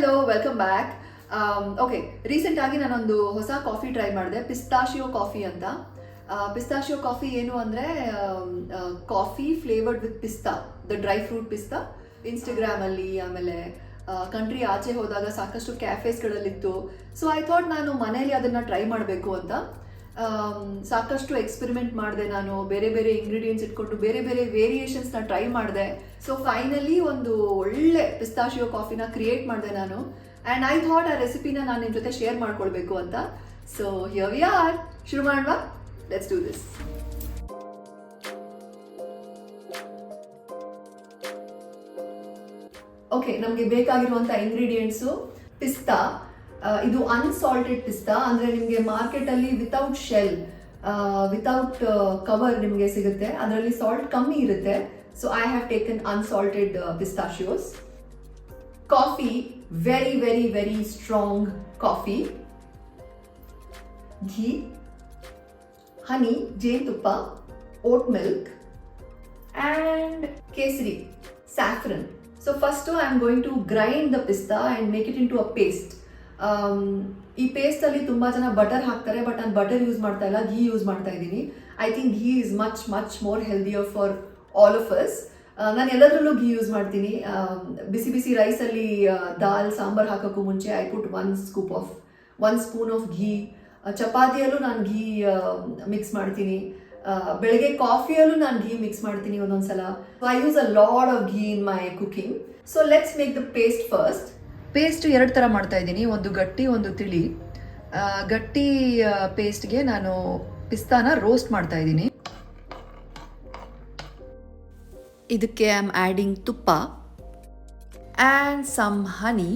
Hello welcome back. Okay, ರೀಸೆಂಟಾಗಿ ನಾನೊಂದು ಹೊಸ ಕಾಫಿ ಟ್ರೈ ಮಾಡಿದೆ, ಪಿಸ್ತಾಶಿಯೋ ಕಾಫಿ ಅಂತ. ಪಿಸ್ತಾಶಿಯೋ ಕಾಫಿ ಏನು ಅಂದರೆ ಕಾಫಿ ಫ್ಲೇವರ್ಡ್ ವಿತ್ ಪಿಸ್ತಾ, ದ ಡ್ರೈ ಫ್ರೂಟ್ ಪಿಸ್ತಾ. ಇನ್ಸ್ಟಾಗ್ರಾಮಲ್ಲಿ ಆಮೇಲೆ ಕಂಟ್ರಿ ಆಚೆ ಹೋದಾಗ ಸಾಕಷ್ಟು ಕ್ಯಾಫೇಸ್ಗಳಲ್ಲಿತ್ತು. ಸೊ ಐ ಥಾಟ್ ನಾನು ಮನೇಲಿ ಅದನ್ನು ಟ್ರೈ ಮಾಡಬೇಕು ಅಂತ ಸಾಕಷ್ಟು ಎಕ್ಸ್ಪೆರಿಮೆಂಟ್ ಮಾಡಿದೆ. ನಾನು ಬೇರೆ ಬೇರೆ ಇಂಗ್ರೀಡಿಯೆಂಟ್ಸ್ ಇಟ್ಕೊಂಡು ಬೇರೆ ಬೇರೆ ವೇರಿಯೇಷನ್ಸ್ನ ಟ್ರೈ ಮಾಡಿದೆ. ಸೊ ಫೈನಲಿ ಒಂದು ಒಳ್ಳೆ ಪಿಸ್ತಾಶಿಯೋ ಕಾಫಿನ ಕ್ರಿಯೇಟ್ ಮಾಡಿದೆ ನಾನು. ಆ್ಯಂಡ್ ಐ ಥಾಟ್ ಆ ರೆಸಿಪಿನ ನಾನು ನಿಮ್ಮ ಜೊತೆ ಶೇರ್ ಮಾಡ್ಕೊಳ್ಬೇಕು ಅಂತ. So here we are. ಶುರು ಮಾಡುವ, ಲೆಟ್ಸ್ ಡೂ ದಿಸ್. ಓಕೆ, ನಮಗೆ ಬೇಕಾಗಿರುವಂಥ ಇಂಗ್ರೀಡಿಯೆಂಟ್ಸು ಪಿಸ್ತಾ. ಇದು ಅನ್ಸಾಲ್ಟೆಡ್ ಪಿಸ್ತಾ, ಅಂದರೆ ನಿಮಗೆ ಮಾರ್ಕೆಟಲ್ಲಿ ವಿತೌಟ್ ಶೆಲ್, ವಿತೌಟ್ ಕವರ್ ನಿಮಗೆ ಸಿಗುತ್ತೆ. ಅದರಲ್ಲಿ ಸಾಲ್ಟ್ ಕಮ್ಮಿ ಇರುತ್ತೆ. So I have taken unsalted pistachios. Coffee, very very very strong coffee. Ghee, honey, ಜೇನುತುಪ್ಪ, ಓಟ್ ಮಿಲ್ಕ್ ಆ್ಯಂಡ್ ಕೇಸರಿ, saffron. So first I am going to grind the pista and make it into a paste. ಈ ಪೇಸ್ಟಲ್ಲಿ ತುಂಬ ಜನ butter ಹಾಕ್ತಾರೆ, but ನಾನು butter use ಮಾಡ್ತಾ ಇಲ್ಲ, ಘೀ use ಮಾಡ್ತಾ ಇದ್ದೀನಿ. I think ghee is much much more healthier for all of us. ನಾನು ಎಲ್ಲದರಲ್ಲೂ ಘೀ ಯೂಸ್ ಮಾಡ್ತೀನಿ. ಬಿಸಿ ಬಿಸಿ ರೈಸಲ್ಲಿ ದಾಲ್ ಸಾಂಬಾರ್ ಹಾಕೋಕ್ಕೂ ಮುಂಚೆ I put one spoon of ghee. ಚಪಾತಿಯಲ್ಲೂ ನಾನು ಘೀ ಮಿಕ್ಸ್ ಮಾಡ್ತೀನಿ. ಬೆಳಗ್ಗೆ ಕಾಫಿಯಲ್ಲೂ ನಾನು ಘೀ ಮಿಕ್ಸ್ ಮಾಡ್ತೀನಿ ಒಂದೊಂದ್ಸಲ. I use a lot of ghee in my cooking. So let's make the paste first. Paste ಎರಡು ಥರ ಮಾಡ್ತಾ ಇದ್ದೀನಿ, ಒಂದು ಗಟ್ಟಿ ಒಂದು ತಿಳಿ. ಗಟ್ಟಿ ಪೇಸ್ಟ್ಗೆ ನಾನು ಪಿಸ್ತಾನ ರೋಸ್ಟ್ ಮಾಡ್ತಾ ಇದ್ದೀನಿ. ಇದಕ್ಕೆ I am adding tuppa and some honey.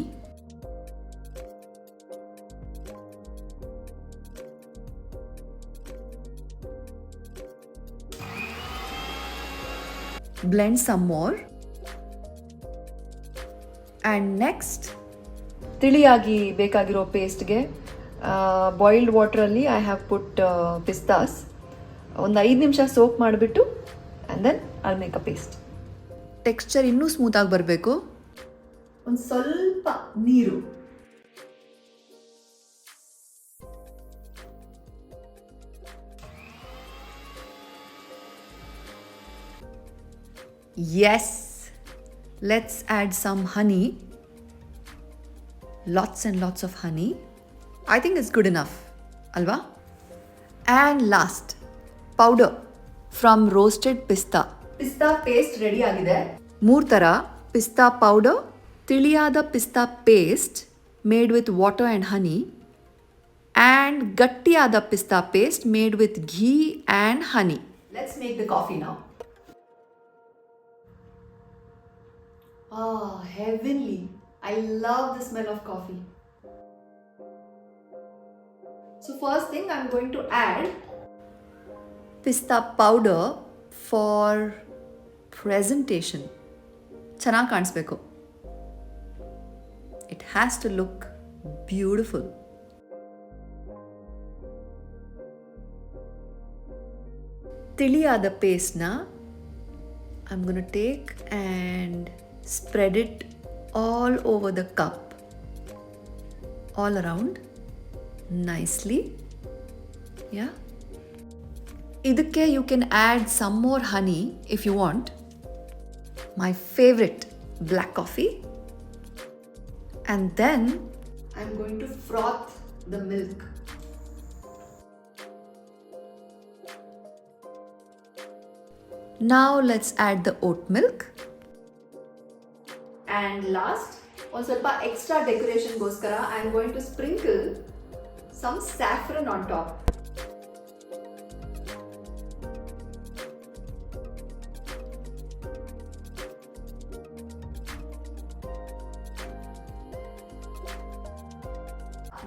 Blend some more. And next, ತಿಳಿಯಾಗಿ ಬೇಕಾಗಿರೋ ಪೇಸ್ಟ್ಗೆ ಬಾಯ್ಲ್ಡ್ ವಾಟ್ರಲ್ಲಿ ಐ ಹ್ಯಾವ್ ಪುಟ್ ಪಿಸ್ತಾಸ್. ಒಂದು 5 ನಿಮಿಷ ಸೋಕ್ ಮಾಡಿಬಿಟ್ಟು and then I make a paste. Texture ಇನ್ನೂ ಸ್ಮೂತಾಗಿ ಬರಬೇಕು. ಒಂದು ಸ್ವಲ್ಪ ನೀರು, yes, let's add some honey, lots and lots of honey. I think it's good enough, alva. And last, powder from roasted pista. Pista paste ready agide. 3 ತರ pista powder, ತಿಳಿಯಾದ pista paste made with water and honey, and ಗಟ್ಟಿಯಾದ pista paste made with ghee and honey. Let's make the coffee now. Ah, heavenly. I love the smell of coffee. So first thing, I'm going to add pista powder for presentation. ಚೆನ್ನಾಗಿ ಕಾಣಿಸ್ಬೇಕು. It has to look beautiful. ತಿಳಿಯಾದ ಪೇಸ್ಟ್ನ I'm going to take and spread it all over the cup, all around nicely. Yeah. Idakke you can add some more honey if you want. My favorite, black coffee. And then I'm going to froth the milk. Now let's add the oat milk. And last, ಒಂದು ಸ್ವಲ್ಪ extra ಡೆಕೋರೇಷನ್ಗೋಸ್ಕರ I am going to sprinkle some saffron on top.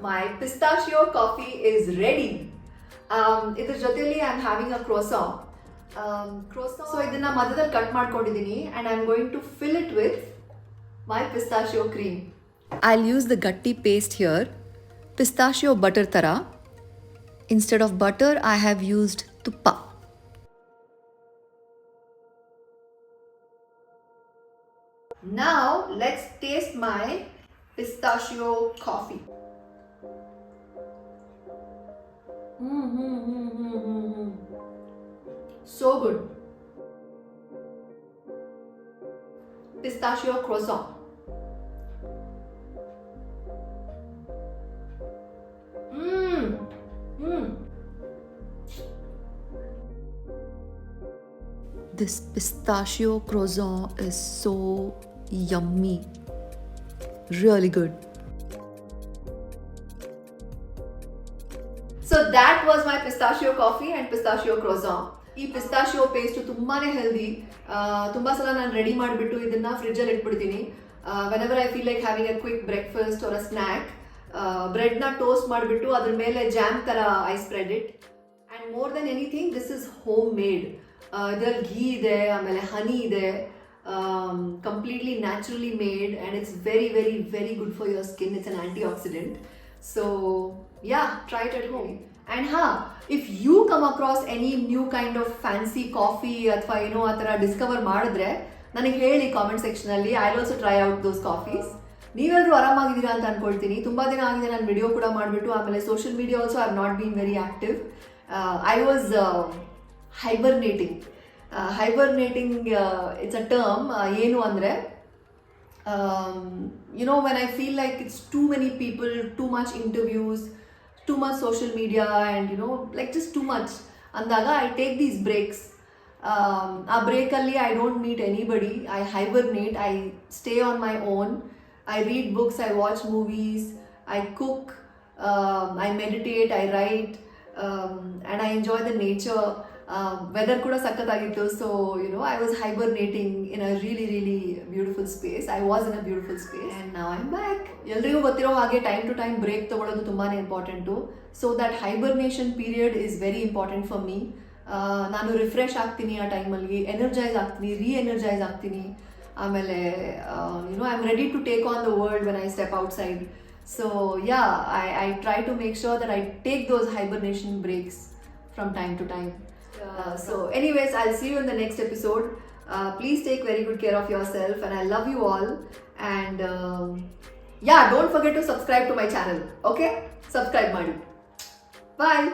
My pistachio coffee is ready. ಇದ್ರ ಜೊತೆಲಿ I am having a croissant. So ಇದನ್ನ ಮಧ್ಯದಲ್ಲಿ cut ಮಾಡ್ಕೊಂಡಿದ್ದೀನಿ and I'm going to fill it with my pistachio cream. I'll use the gatti paste here, pistachio butter tara. Instead of butter, I have used tuppa. Now let's taste my pistachio coffee. So good. Pistachio croissant. This pistachio croissant is so yummy. Really good. So that was my pistachio coffee and pistachio croissant. ಈ ಪಿಸ್ತಾಶಿಯೋ paste ತುಂಬಾನೇ healthy. ತುಂಬಾ ಸಲ ನಾನು ready ಮಾಡಿಬಿಟ್ಟು ಇದನ್ನ ಫ್ರಿಜ್ಜಲ್ಲಿ ಇಟ್ಬಿಡ್ತೀನಿ. Whenever I feel like having a quick breakfast or a snack, ಬ್ರೆಡ್ನ ಟೋಸ್ಟ್ ಮಾಡಿಬಿಟ್ಟು ಅದ್ರ ಮೇಲೆ ಜಾಮ್ ಥರ I spread it. And more than anything this is home made. ಇದರಲ್ಲಿ ಘೀ ಇದೆ, ಆಮೇಲೆ ಹನಿ ಇದೆ, completely naturally made, and it's very very very good for your skin. It's an antioxidant. So yeah, try it at home. And if you come across any new kind of fancy coffee ಅಥವಾ ಏನೋ ಆ ಥರ Discover ಮಾಡಿದ್ರೆ ನನಗೆ ಹೇಳಿ comment ಸೆಕ್ಷನಲ್ಲಿ. I also try out those coffees. ನೀವೆಲ್ಲರೂ ಆರಾಮಾಗಿದ್ದೀರಾ ಅಂತ ಅನ್ಕೊಳ್ತೀನಿ. ತುಂಬ ದಿನ ಆಗಿದೆ ನಾನು ವಿಡಿಯೋ ಕೂಡ ಮಾಡಿಬಿಟ್ಟು. ಆಮೇಲೆ social media also I have not been very active. I was hibernating. It's a term. ಏನು ಅಂದರೆ, when I feel like it's too many people, too much interviews, too much social media, and like just too much andaga I take these breaks. A break alli I don't meet anybody. I hibernate. I stay on my own. I read books, I watch movies, I cook, I meditate, I write, and I enjoy the nature. Weather kuda sakkatagiತ್ತು. So I was hibernating in a really really beautiful space. I was in a beautiful space, and now I'm back. ಎಲ್ರಿಗೂ ಗೊತ್ತಿರೋ ಹಾಗೆ time to time break ತಗೊಳ್ಳೋದು ತುಂಬಾನೇ important. So that hibernation period is very important for me. ನಾನು refresh ಆಗ್ತೀನಿ ಆ ಟೈಮಲ್ಲಿ, energise ಆಗ್ತೀನಿ, ಎನರ್ಜೈಸ್ ಆಗ್ತೀನಿ. ಆಮೇಲೆ I am ready to take on the world when I step outside. So yeah, I try to make sure that I take those hibernation breaks from time to time. So anyways, I'll see you in the next episode. Please take very good care of yourself, and I love you all. And yeah, don't forget to subscribe to my channel. Okay? Subscribe madi. Bye.